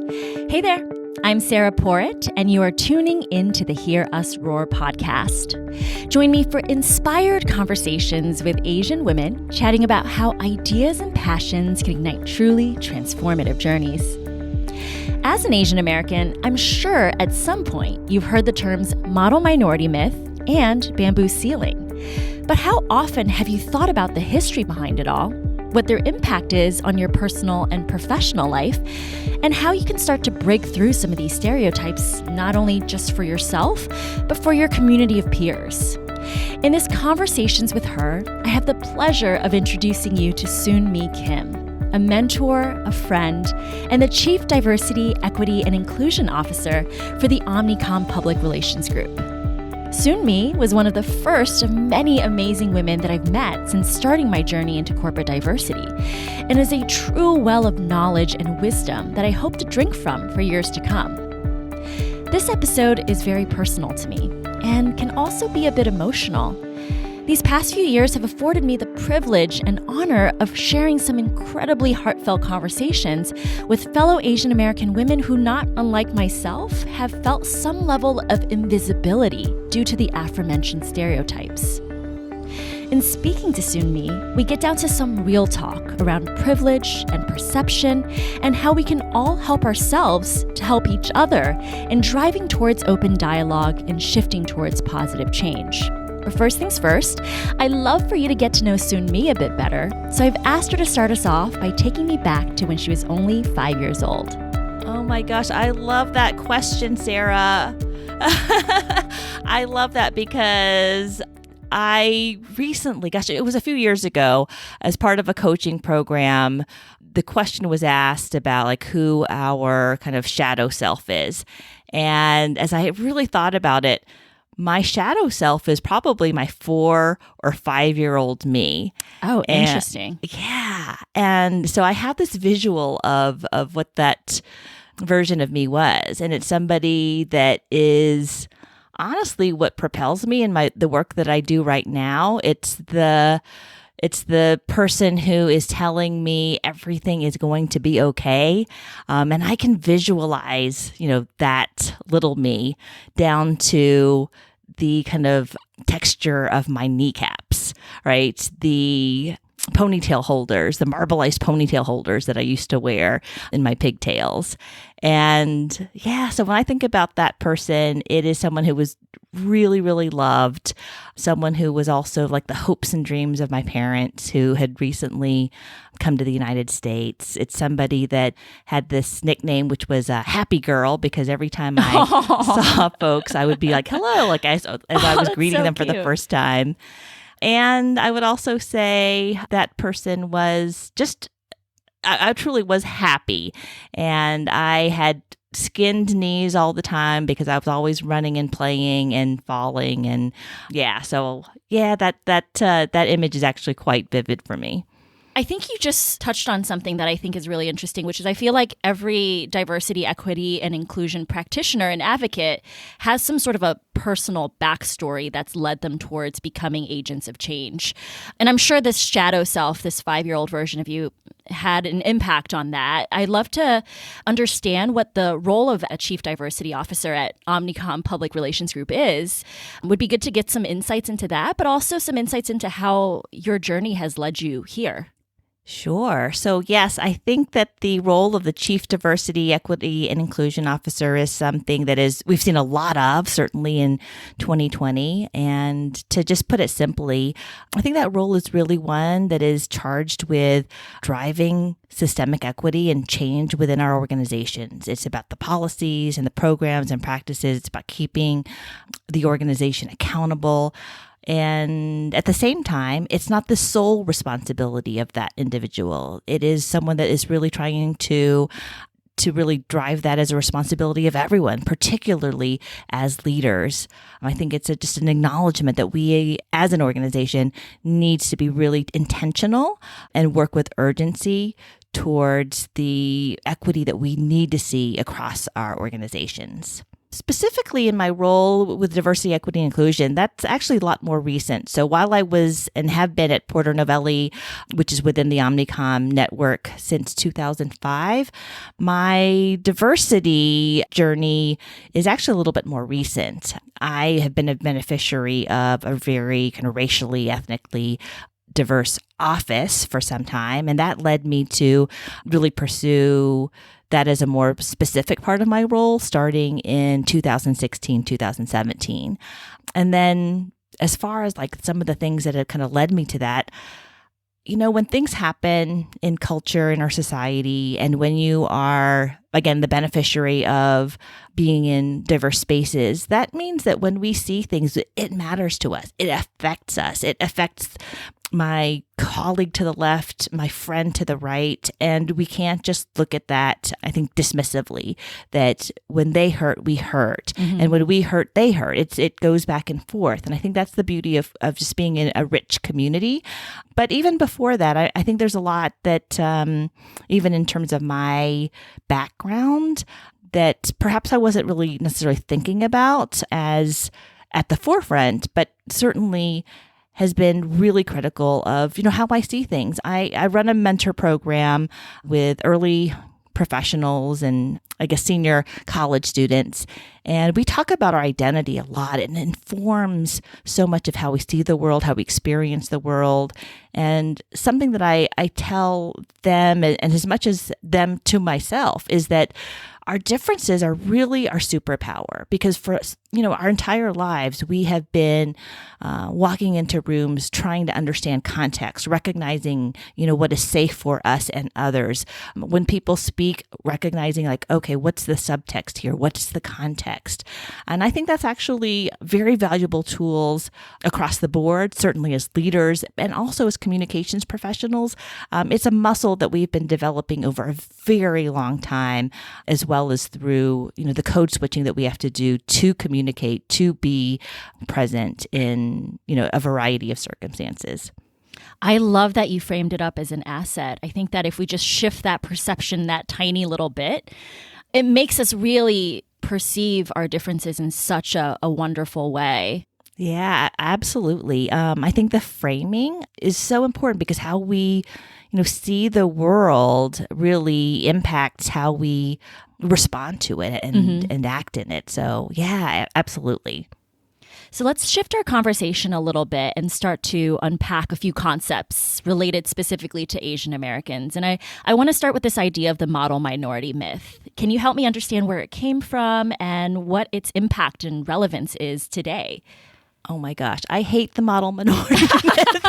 Hey there, I'm Sarah Porritt, and you are tuning in to the Hear Us Roar podcast. Join me for inspired conversations with Asian women chatting about how ideas and passions can ignite truly transformative journeys. As an Asian American, I'm sure at some point you've heard the terms model minority myth and bamboo ceiling. But how often have you thought about the history behind it all, what their impact is on your personal and professional life, and how you can start to break through some of these stereotypes, not only just for yourself, but for your community of peers? In this Conversations with her, I have the pleasure of introducing you to Soon Mee Kim, a mentor, a friend, and the Chief Diversity, Equity, and Inclusion Officer for the Omnicom Public Relations Group. Soon Mee was one of the first of many amazing women that I've met since starting my journey into corporate diversity, and is a true well of knowledge and wisdom that I hope to drink from for years to come. This episode is very personal to me and can also be a bit emotional. These past few years have afforded me the privilege and honor of sharing some incredibly heartfelt conversations with fellow Asian American women who, not unlike myself, have felt some level of invisibility due to the aforementioned stereotypes. In speaking to Soon Mee, we get down to some real talk around privilege and perception and how we can all help ourselves to help each other in driving towards open dialogue and shifting towards positive change. But first things first, I'd love for you to get to know Soon Mee a bit better, so I've asked her to start us off by taking me back to when she was only 5 years old. Oh my gosh, I love that question, Sarah. I love that because I recently, it was a few years ago, as part of a coaching program, the question was asked about like who our kind of shadow self is. And as I really thought about it, my shadow self is probably my 4 or 5 year old me. Oh, interesting. Yeah. And so I have this visual of what that version of me was. And it's somebody that is honestly what propels me in the work that I do right now. It's the person who is telling me everything is going to be okay. And I can visualize, that little me down to the kind of texture of my kneecaps, right? The ponytail holders, the marbleized ponytail holders that I used to wear in my pigtails. And yeah, so when I think about that person, it is someone who was really, really loved, someone who was also like the hopes and dreams of my parents who had recently come to the United States. It's somebody that had this nickname, which was a happy girl, because every time I saw folks, I would be like, hello, like as I was greeting them for the first time. And I would also say that person was just, I truly was happy. And I had skinned knees all the time because I was always running and playing and falling. And that image is actually quite vivid for me. I think you just touched on something that I think is really interesting, which is I feel like every diversity, equity, and inclusion practitioner and advocate has some sort of a personal backstory that's led them towards becoming agents of change. And I'm sure this shadow self, this 5-year-old version of you, had an impact on that. I'd love to understand what the role of a Chief Diversity Officer at Omnicom Public Relations Group is. Would be good to get some insights into that, but also some insights into how your journey has led you here. Sure. So yes, I think that the role of the Chief Diversity, Equity, and Inclusion Officer is something that we've seen a lot of, certainly in 2020. And to just put it simply, I think that role is really one that is charged with driving systemic equity and change within our organizations. It's about the policies and the programs and practices. It's about keeping the organization accountable. And at the same time, it's not the sole responsibility of that individual. It is someone that is really trying to really drive that as a responsibility of everyone, particularly as leaders. I think it's just an acknowledgement that we as an organization needs to be really intentional and work with urgency towards the equity that we need to see across our organizations. Specifically in my role with diversity, equity, and inclusion, that's actually a lot more recent. So while I was and have been at Porter Novelli, which is within the Omnicom network since 2005, my diversity journey is actually a little bit more recent. I have been a beneficiary of a very kind of racially, ethnically diverse office for some time, and that led me to really pursue that as a more specific part of my role starting in 2016, 2017. And then as far as like some of the things that have kind of led me to that, when things happen in culture, in our society, and when you are, again, the beneficiary of being in diverse spaces, that means that when we see things, it matters to us. It affects us. It affects my colleague to the left, my friend to the right, and we can't just look at that, I think, dismissively, that when they hurt, we hurt, and when we hurt, they hurt. It goes back and forth, and I think that's the beauty of just being in a rich community. But even before that, I think there's a lot that, even in terms of my background, that perhaps I wasn't really necessarily thinking about as at the forefront, but certainly has been really critical of, how I see things. I run a mentor program with early professionals and I guess senior college students. And we talk about our identity a lot. It informs so much of how we see the world, how we experience the world. And something that I tell them, and as much as them to myself, is that our differences are really our superpower, because for our entire lives, we have been walking into rooms trying to understand context, recognizing, what is safe for us and others. When people speak, recognizing like, okay, what's the subtext here? What's the context? And I think that's actually very valuable tools across the board, certainly as leaders and also as communications professionals. It's a muscle that we've been developing over a very long time, as well as through, the code switching that we have to do to communicate, to be present in, a variety of circumstances. I love that you framed it up as an asset. I think that if we just shift that perception that tiny little bit, it makes us really perceive our differences in such a wonderful way. Yeah, absolutely. I think the framing is so important, because how we, see the world really impacts how we respond to it and act in it. So yeah, absolutely. So let's shift our conversation a little bit and start to unpack a few concepts related specifically to Asian Americans. And I want to start with this idea of the model minority myth. Can you help me understand where it came from and what its impact and relevance is today? Oh my gosh, I hate the model minority myth.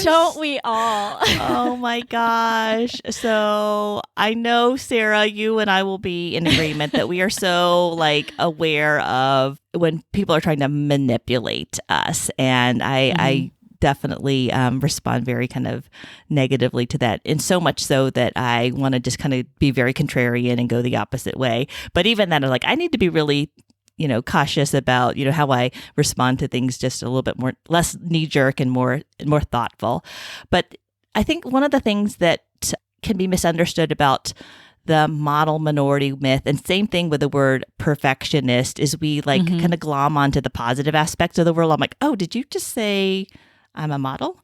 Don't we all? Oh my gosh. So I know, Sarah, you and I will be in agreement that we are so aware of when people are trying to manipulate us. And I definitely respond very kind of negatively to that, and so much so that I want to just kind of be very contrarian and go the opposite way. But even then, I'm like, I need to be really cautious about, how I respond to things, just a little bit more, less knee jerk and more thoughtful. But I think one of the things that can be misunderstood about the model minority myth, and same thing with the word perfectionist, is we kind of glom onto the positive aspects of the world. I'm like, oh, did you just say I'm a model?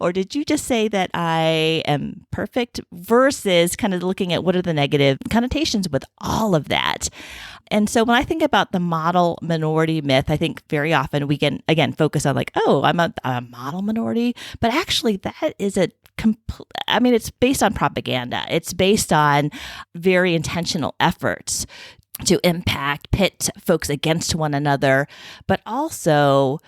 Or did you just say that I am perfect? Versus kind of looking at what are the negative connotations with all of that. And so when I think about the model minority myth, I think very often we can, again, focus on I'm a model minority. But actually that is it's based on propaganda. It's based on very intentional efforts to pit folks against one another, but also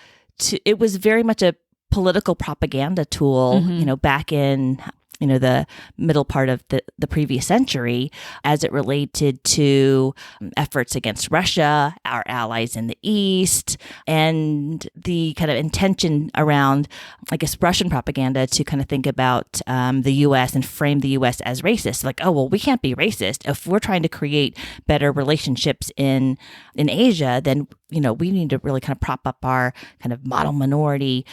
it was very much a political propaganda tool, back in, the middle part of the previous century, as it related to efforts against Russia, our allies in the East, and the kind of intention around, I guess, Russian propaganda to kind of think about the U.S. and frame the U.S. as racist. Like, oh, well, we can't be racist. If we're trying to create better relationships in Asia, then, we need to really kind of prop up our kind of model minority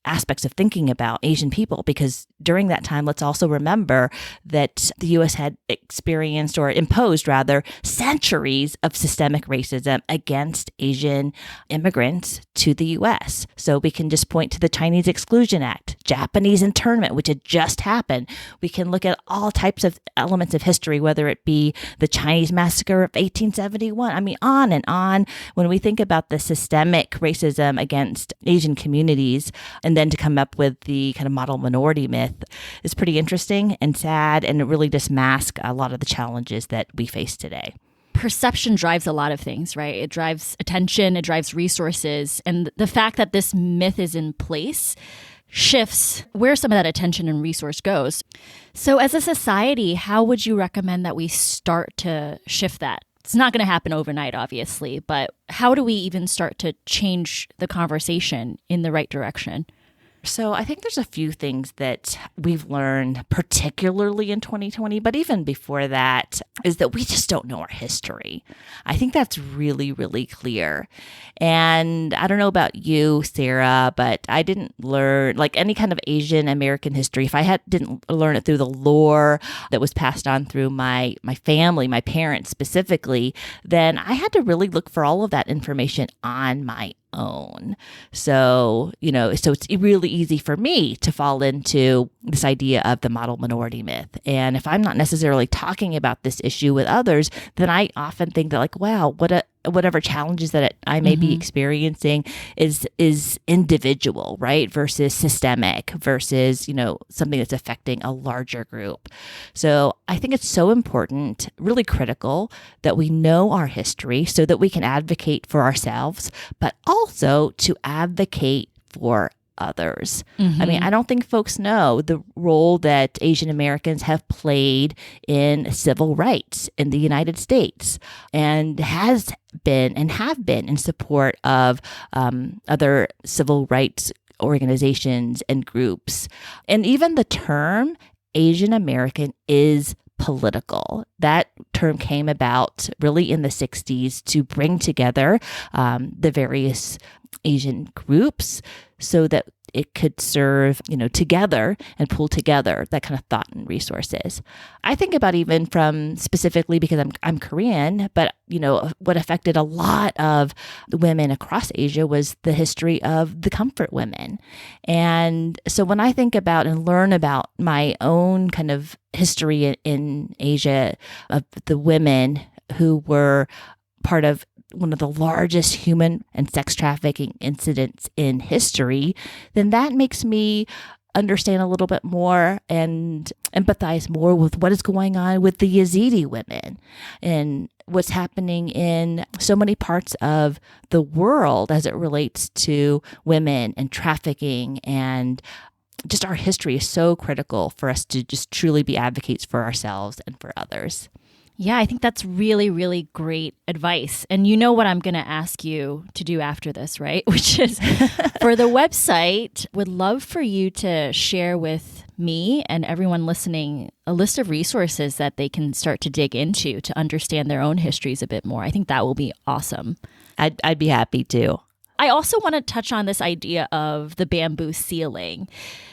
aspects of thinking about Asian people, because during that time, let's also remember that the U.S. had experienced, or imposed rather, centuries of systemic racism against Asian immigrants to the U.S. So we can just point to the Chinese Exclusion Act, Japanese internment, which had just happened. We can look at all types of elements of history, whether it be the Chinese massacre of 1871. I mean, on and on. When we think about the systemic racism against Asian communities, and then to come up with the kind of model minority myth is pretty interesting and sad, and it really just masks a lot of the challenges that we face today. Perception drives a lot of things, right? It drives attention, it drives resources, and the fact that this myth is in place shifts where some of that attention and resource goes. So as a society, how would you recommend that we start to shift that? It's not going to happen overnight, obviously, but how do we even start to change the conversation in the right direction? So I think there's a few things that we've learned, particularly in 2020, but even before that, is that we just don't know our history. I think that's really, really clear. And I don't know about you, Sarah, but I didn't learn like any kind of Asian American history. If I didn't learn it through the lore that was passed on through my family, my parents specifically, then I had to really look for all of that information on my own. So it's really easy for me to fall into this idea of the model minority myth. And if I'm not necessarily talking about this issue with others, then I often think that like, wow, whatever challenges that I may be experiencing is individual, right? Versus systemic, versus, something that's affecting a larger group. So I think it's so important, really critical, that we know our history so that we can advocate for ourselves, but also to advocate for others. I mean, I don't think folks know the role that Asian Americans have played in civil rights in the United States, and have been in support of other civil rights organizations and groups. And even the term Asian American is political. That term came about really in the 60s to bring together the various Asian groups so that it could serve, together and pull together that kind of thought and resources. I think about even from specifically because I'm Korean, but what affected a lot of women across Asia was the history of the comfort women. And so when I think about and learn about my own kind of history in Asia of the women who were part of one of the largest human and sex trafficking incidents in history, then that makes me understand a little bit more and empathize more with what is going on with the Yazidi women and what's happening in so many parts of the world as it relates to women and trafficking. And just our history is so critical for us to just truly be advocates for ourselves and for others. Yeah, I think that's really, really great advice. And you know what I'm going to ask you to do after this, right? Which is for the website, would love for you to share with me and everyone listening a list of resources that they can start to dig into to understand their own histories a bit more. I think that will be awesome. I'd be happy to. I also want to touch on this idea of the bamboo ceiling.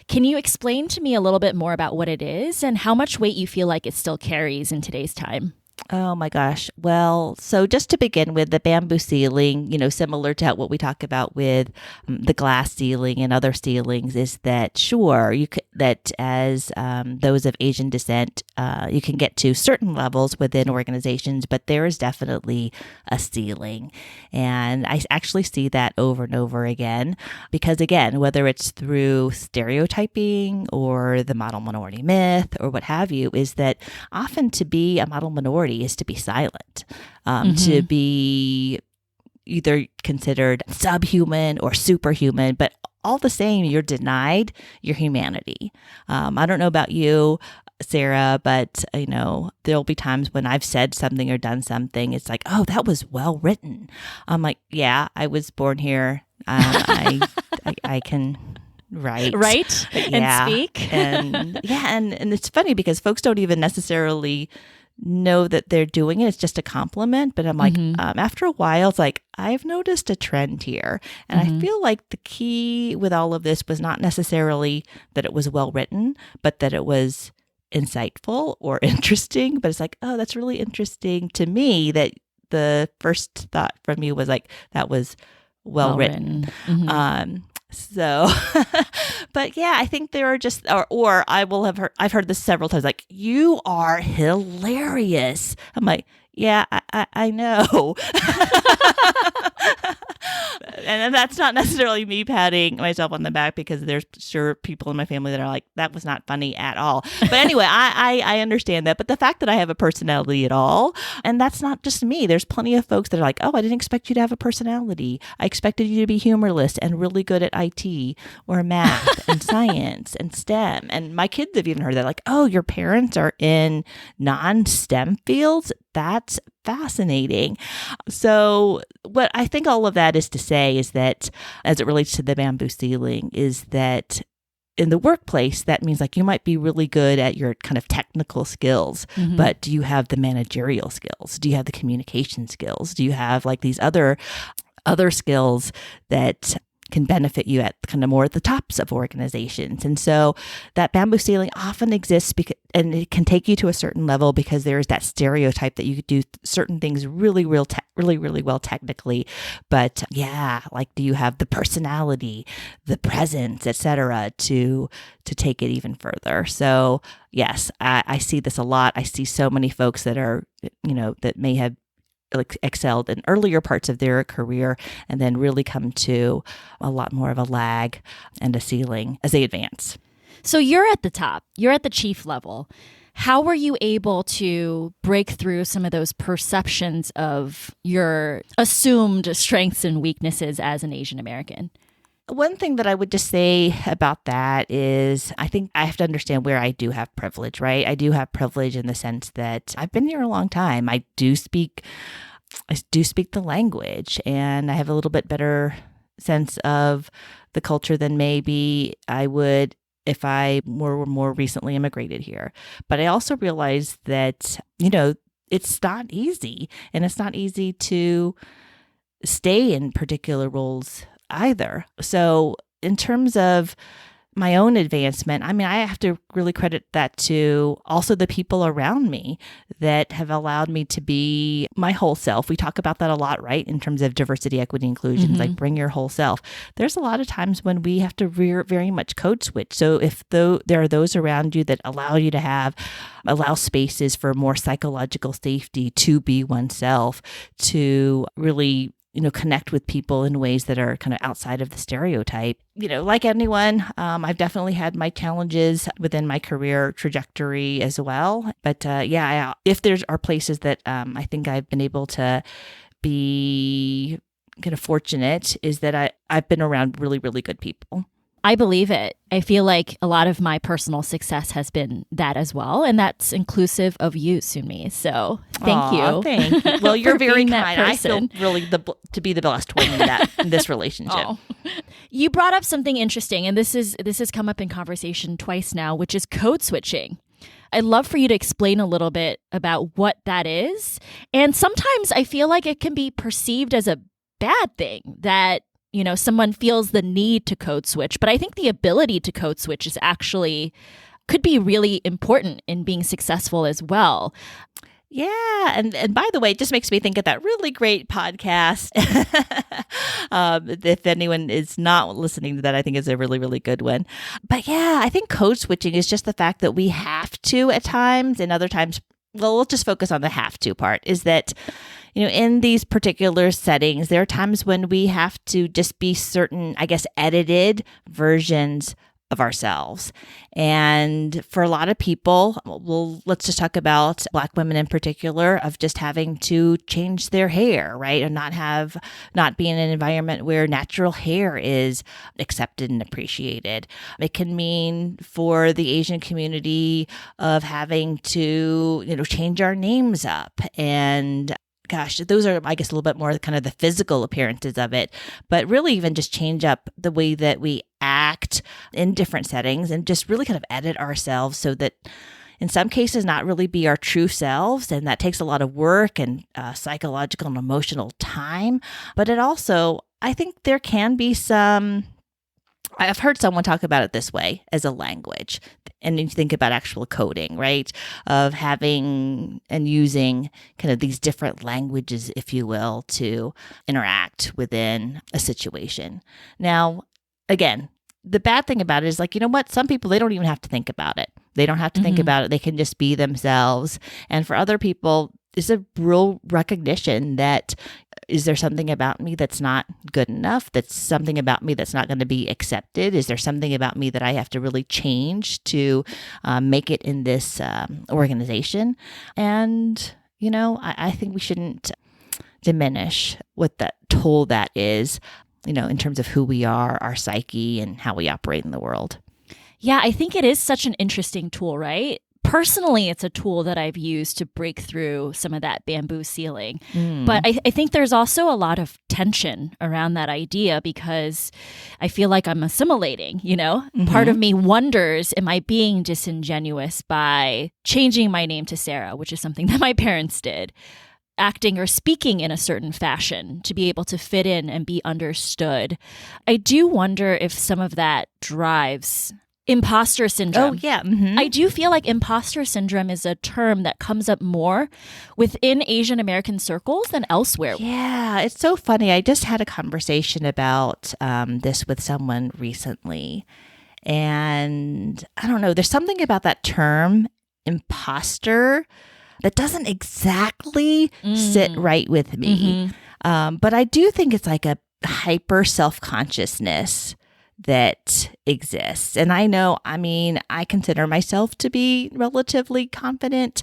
Can you explain to me a little bit more about what it is and how much weight you feel like it still carries in today's time? Oh my gosh. Well, so just to begin with, the bamboo ceiling, similar to what we talk about with the glass ceiling and other ceilings, is that sure, that as those of Asian descent, you can get to certain levels within organizations, but there is definitely a ceiling. And I actually see that over and over again, because again, whether it's through stereotyping or the model minority myth or what have you, is that often to be a model minority is to be silent, to be either considered subhuman or superhuman, but all the same, you're denied your humanity. I don't know about you, Sarah, but there'll be times when I've said something or done something. It's like, oh, that was well written. I'm like, yeah, I was born here. I can write and speak. and it's funny because folks don't even necessarily know that they're doing it. It's just a compliment. But I'm like, after a while, it's like, I've noticed a trend here. And I feel like the key with all of this was not necessarily that it was well written, but that it was insightful or interesting. But it's like, oh, that's really interesting to me that the first thought from you was like, that was well written. So, but yeah, I think there are just, or I've heard this several times, like, you are hilarious. I'm like, yeah, I know. And that's not necessarily me patting myself on the back, because there's sure people in my family that are like, that was not funny at all. But anyway, I understand that. But the fact that I have a personality at all, and that's not just me. There's plenty of folks that are like, oh, I didn't expect you to have a personality. I expected you to be humorless and really good at IT or math and science and STEM. And my kids have even heard that, like, oh, your parents are in non-STEM fields? That's fascinating. So what I think all of that is to say is that, as it relates to the bamboo ceiling, is that in the workplace, that means like you might be really good at your kind of technical skills, but do you have the managerial skills? Do you have the communication skills? Do you have like these other skills that can benefit you at kind of more at the tops of organizations? And so that bamboo ceiling often exists and it can take you to a certain level because there is that stereotype that you could do certain things really well technically, but yeah, like, do you have the personality, the presence, etc., to take it even further? So yes, I see this a lot. I see so many folks that are, that may have excelled in earlier parts of their career and then really come to a lot more of a lag and a ceiling as they advance. So you're at the top, you're at the chief level. How were you able to break through some of those perceptions of your assumed strengths and weaknesses as an Asian American? One thing that I would just say about that is I think I have to understand where I do have privilege, right? I do have privilege in the sense that I've been here a long time. I do speak the language, and I have a little bit better sense of the culture than maybe I would if I were more recently immigrated here. But I also realize that, it's not easy, and it's not easy to stay in particular roles either. So in terms of my own advancement, I mean, I have to really credit that to also the people around me that have allowed me to be my whole self. We talk about that a lot, right? In terms of diversity, equity, inclusion, like bring your whole self. There's a lot of times when we have to very much code switch. So if there are those around you that allow you to allow spaces for more psychological safety to be oneself, to really connect with people in ways that are kind of outside of the stereotype. Like anyone, I've definitely had my challenges within my career trajectory as well. But if there are places that I think I've been able to be kind of fortunate, is that I've been around really, really good people. I believe it. I feel like a lot of my personal success has been that as well. And that's inclusive of you, Soon Mee. So thank you. Thank you. Well, you're very kind. I feel really to be the blessed one in this relationship. Oh. You brought up something interesting, and this has come up in conversation twice now, which is code switching. I'd love for you to explain a little bit about what that is. And sometimes I feel like it can be perceived as a bad thing that someone feels the need to code switch. But I think the ability to code switch could be really important in being successful as well. Yeah. And by the way, it just makes me think of that really great podcast. If anyone is not listening to that, I think is a really, really good one. But yeah, I think code switching is just the fact that we have to at times, and other times, well, we'll just focus on the have to part, is that in these particular settings, there are times when we have to just be certain, I guess, edited versions of ourselves. And for a lot of people, let's just talk about Black women in particular, of just having to change their hair, right? And not be in an environment where natural hair is accepted and appreciated. It can mean for the Asian community of having to, change our names up. And gosh, those are, I guess, a little bit more kind of the physical appearances of it, but really even just change up the way that we act in different settings and just really kind of edit ourselves so that, in some cases, not really be our true selves. And that takes a lot of work and psychological and emotional time. But it also, I think there can be some, I've heard someone talk about it this way as a language. And you think about actual coding, right? Of having and using kind of these different languages, if you will, to interact within a situation. Now, again, the bad thing about it is like, you know what? Some people, they don't even have to think about it. They don't have to think about it. They can just be themselves. And for other people, it's a real recognition that, is there something about me that's not good enough? That's something about me that's not going to be accepted? Is there something about me that I have to really change to make it in this organization? And, you know, I think we shouldn't diminish what that toll that is, you know, in terms of who we are, our psyche, and how we operate in the world. Yeah, I think it is such an interesting tool, right? Personally, it's a tool that I've used to break through some of that bamboo ceiling. But I think there's also a lot of tension around that idea because I feel like I'm assimilating, you know? Part of me wonders, am I being disingenuous by changing my name to Sarah, which is something that my parents did? Acting or speaking in a certain fashion to be able to fit in and be understood. I do wonder if some of that drives imposter syndrome. Oh, yeah. I do feel like imposter syndrome is a term that comes up more within Asian American circles than elsewhere. Yeah, it's so funny. I just had a conversation about this with someone recently. And I don't know, there's something about that term, imposter, that doesn't exactly sit right with me. But I do think it's like a hyper self-consciousness that exists. And I know, I mean, I consider myself to be relatively confident,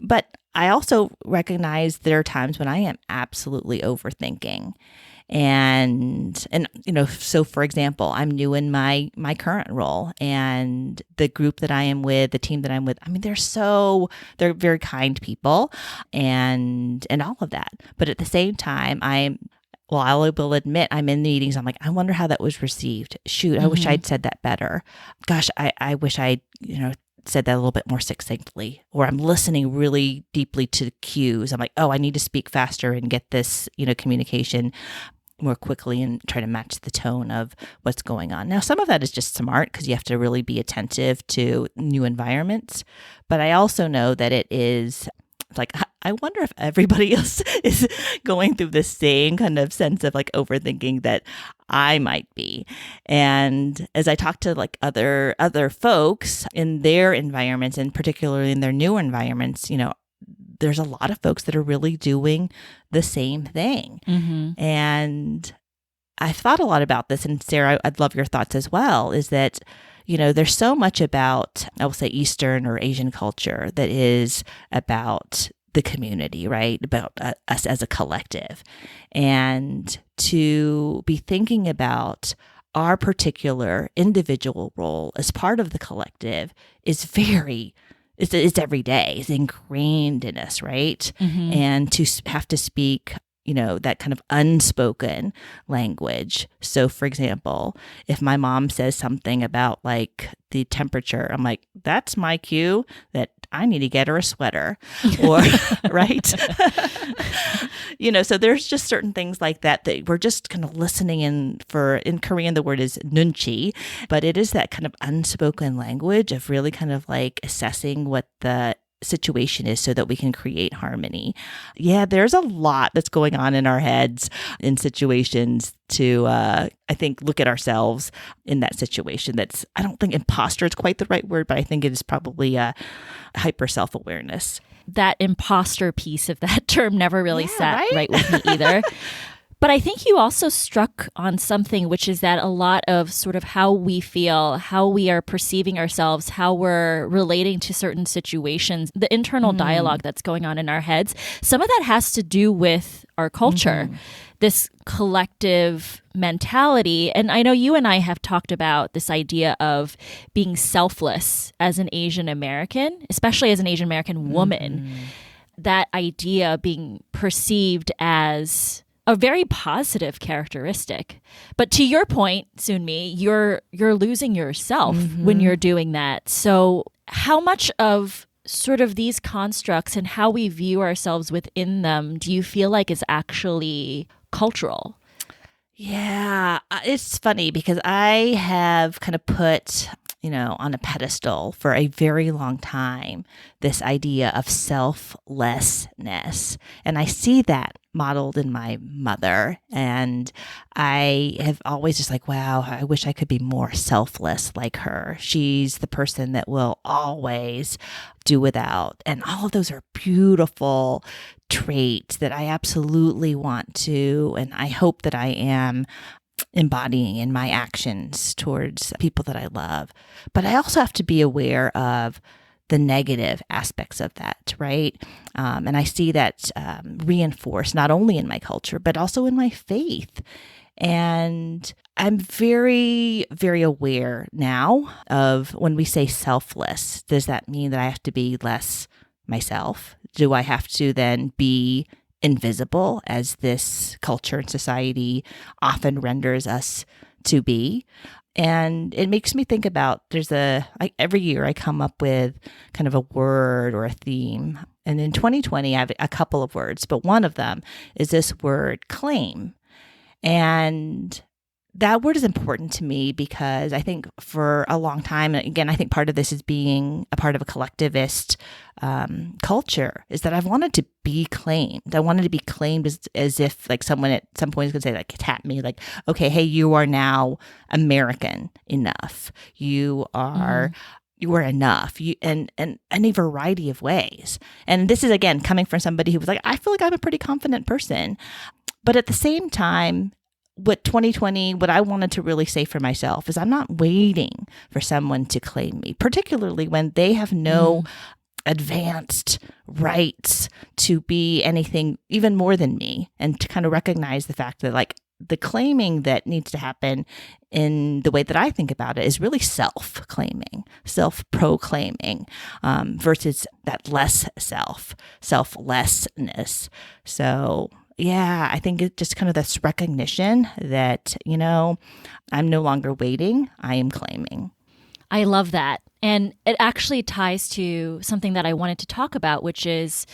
but I also recognize there are times when I am absolutely overthinking. And you know, so for example, I'm new in my current role, and the group that I am with, the team that I'm with, I mean, they're very kind people and all of that. But at the same time, I will admit I'm in meetings. I'm like, I wonder how that was received. Shoot, I wish I'd said that better. Gosh, I wish I'd, you know, said that a little bit more succinctly. Or I'm listening really deeply to cues. I'm like, oh, I need to speak faster and get this, you know, communication more quickly and try to match the tone of what's going on. Now, some of that is just smart because you have to really be attentive to new environments. But I also know that it is like, I wonder if everybody else is going through the same kind of sense of like overthinking that I might be. And as I talk to like other folks in their environments, and particularly in their new environments, you know, there's a lot of folks that are really doing the same thing. And I've thought a lot about this, and Sarah, I'd love your thoughts as well, is that, you know, there's so much about, I will say, Eastern or Asian culture that is about the community, right? About us as a collective. And to be thinking about our particular individual role as part of the collective is it's every day. It's ingrained in us, right? And to have to speak, you know, that kind of unspoken language. So, for example, if my mom says something about like the temperature, I'm like, that's my cue that I need to get her a sweater, or right? You know, so there's just certain things like that we're just kind of listening in for. In Korean, the word is nunchi, but it is that kind of unspoken language of really kind of like assessing what the situation is so that we can create harmony. Yeah, there's a lot that's going on in our heads in situations to, I think, look at ourselves in that situation. That's, I don't think imposter is quite the right word, but I think it is probably a hyper self-awareness. That imposter piece of that term never really sat right with me either. But I think you also struck on something, which is that a lot of sort of how we feel, how we are perceiving ourselves, how we're relating to certain situations, the internal dialogue that's going on in our heads, some of that has to do with our culture, this collective mentality. And I know you and I have talked about this idea of being selfless as an Asian American, especially as an Asian American woman, that idea being perceived as a very positive characteristic. But to your point, Soon Mee, you're losing yourself when you're doing that. So how much of sort of these constructs and how we view ourselves within them do you feel like is actually cultural? Yeah, it's funny because I have kind of put, on a pedestal for a very long time, this idea of selflessness. And I see that modeled in my mother. And I have always just like, wow, I wish I could be more selfless like her. She's the person that will always do without. And all of those are beautiful traits that I absolutely want to, and I hope that I am embodying in my actions towards people that I love. But I also have to be aware of the negative aspects of that, right? And I see that reinforced not only in my culture, but also in my faith. And I'm very, very aware now of when we say selfless, does that mean that I have to be less myself? Do I have to then be invisible as this culture and society often renders us to be? And it makes me think about every year I come up with kind of a word or a theme. And in 2020, I have a couple of words, but one of them is this word claim. And that word is important to me because I think for a long time, and again, I think part of this is being a part of a collectivist culture, is that I've wanted to be claimed. I wanted to be claimed as if like someone at some point is going to say, like, tap me, like, okay, hey, you are now American enough. You are enough. And any variety of ways. And this is, again, coming from somebody who was like, I feel like I'm a pretty confident person. But at the same time, what I wanted to really say for myself is I'm not waiting for someone to claim me, particularly when they have no advanced rights to be anything even more than me, and to kind of recognize the fact that like the claiming that needs to happen in the way that I think about it is really self-claiming, self-proclaiming, versus that selflessness. So yeah, I think it's just kind of this recognition that, I'm no longer waiting, I am claiming. I love that. And it actually ties to something that I wanted to talk about, which is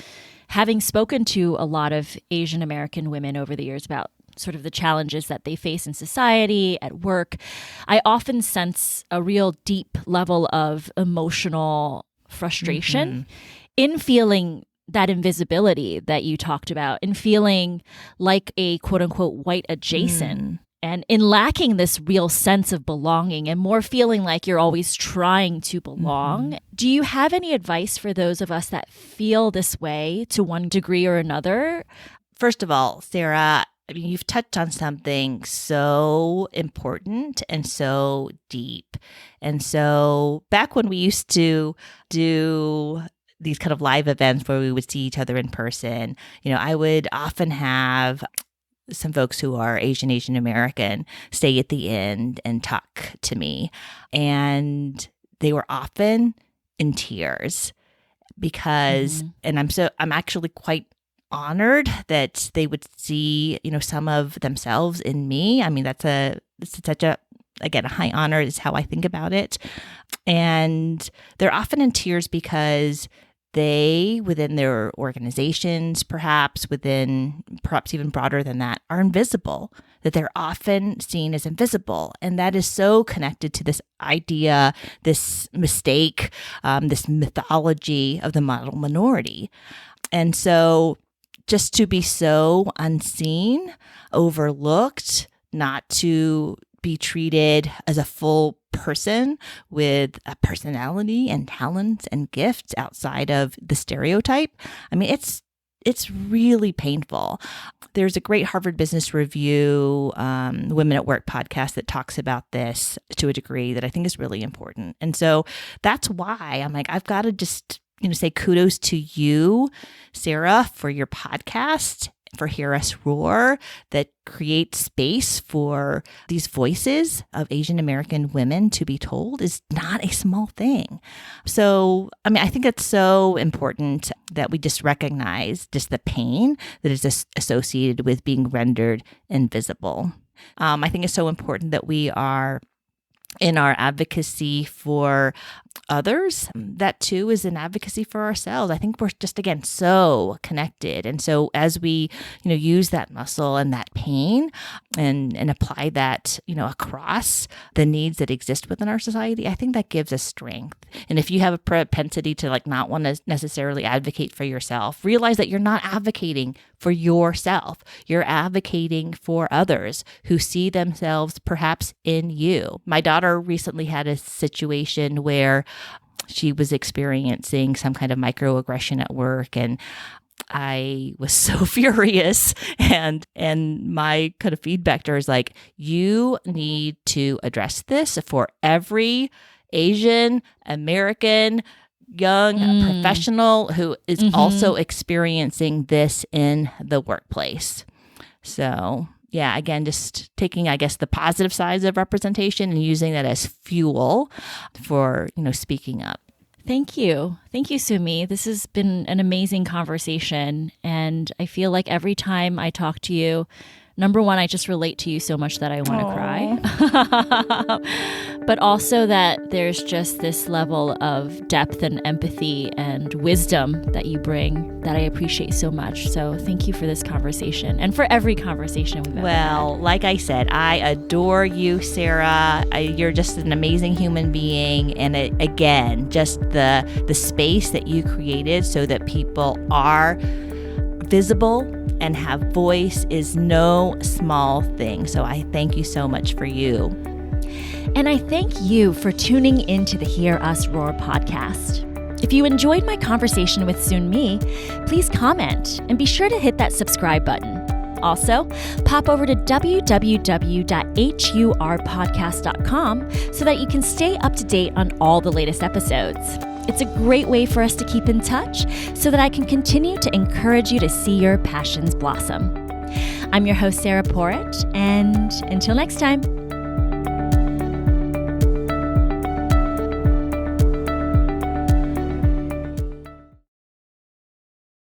having spoken to a lot of Asian American women over the years about sort of the challenges that they face in society, at work. I often sense a real deep level of emotional frustration in feeling that invisibility that you talked about, in feeling like a quote unquote white adjacent, and in lacking this real sense of belonging and more feeling like you're always trying to belong. Do you have any advice for those of us that feel this way to one degree or another? First of all, Sarah, I mean, you've touched on something so important and so deep. And so back when we used to do these kind of live events where we would see each other in person, I would often have some folks who are Asian American stay at the end and talk to me. And they were often in tears because, and I'm actually quite honored that they would see, some of themselves in me. I mean, it's such a high honor is how I think about it. And they're often in tears because they, within their organizations, perhaps even broader than that, are invisible, that they're often seen as invisible. And that is so connected to this idea, this mistake, this mythology of the model minority. And so just to be so unseen, overlooked, not to be treated as a full person with a personality and talents and gifts outside of the stereotype. I mean, it's really painful. There's a great Harvard Business Review Women at Work podcast that talks about this to a degree that I think is really important. And so that's why I'm like, I've got to just say kudos to you, Sarah, for your podcast, for Hear Us Roar, that creates space for these voices of Asian American women to be told is not a small thing. So, I mean, I think it's so important that we just recognize just the pain that is associated with being rendered invisible. I think it's so important that we are in our advocacy for others, that too is an advocacy for ourselves. I think we're just, again, so connected. And so as we, use that muscle and that pain and apply that, across the needs that exist within our society, I think that gives us strength. And if you have a propensity to not want to necessarily advocate for yourself, realize that you're not advocating for yourself. You're advocating for others who see themselves perhaps in you. My daughter recently had a situation where she was experiencing some kind of microaggression at work, and I was so furious, and my kind of feedback to her is you need to address this for every Asian American young professional who is also experiencing this in the workplace. So yeah, again, just taking, I guess, the positive sides of representation and using that as fuel for, speaking up. Thank you. Thank you, Soon Mee. This has been an amazing conversation. And I feel like every time I talk to you, number one, I just relate to you so much that I want to cry. But also that there's just this level of depth and empathy and wisdom that you bring that I appreciate so much. So thank you for this conversation and for every conversation we've ever had. Like I said, I adore you, Sarah. You're just an amazing human being. And again, just the space that you created so that people are visible and have voice is no small thing. So I thank you so much for you. And I thank you for tuning into the Hear Us Roar podcast. If you enjoyed my conversation with Soon Mee, please comment and be sure to hit that subscribe button. Also, pop over to www.hurpodcast.com so that you can stay up to date on all the latest episodes. It's a great way for us to keep in touch so that I can continue to encourage you to see your passions blossom. I'm your host, Sarah Porritt, and until next time.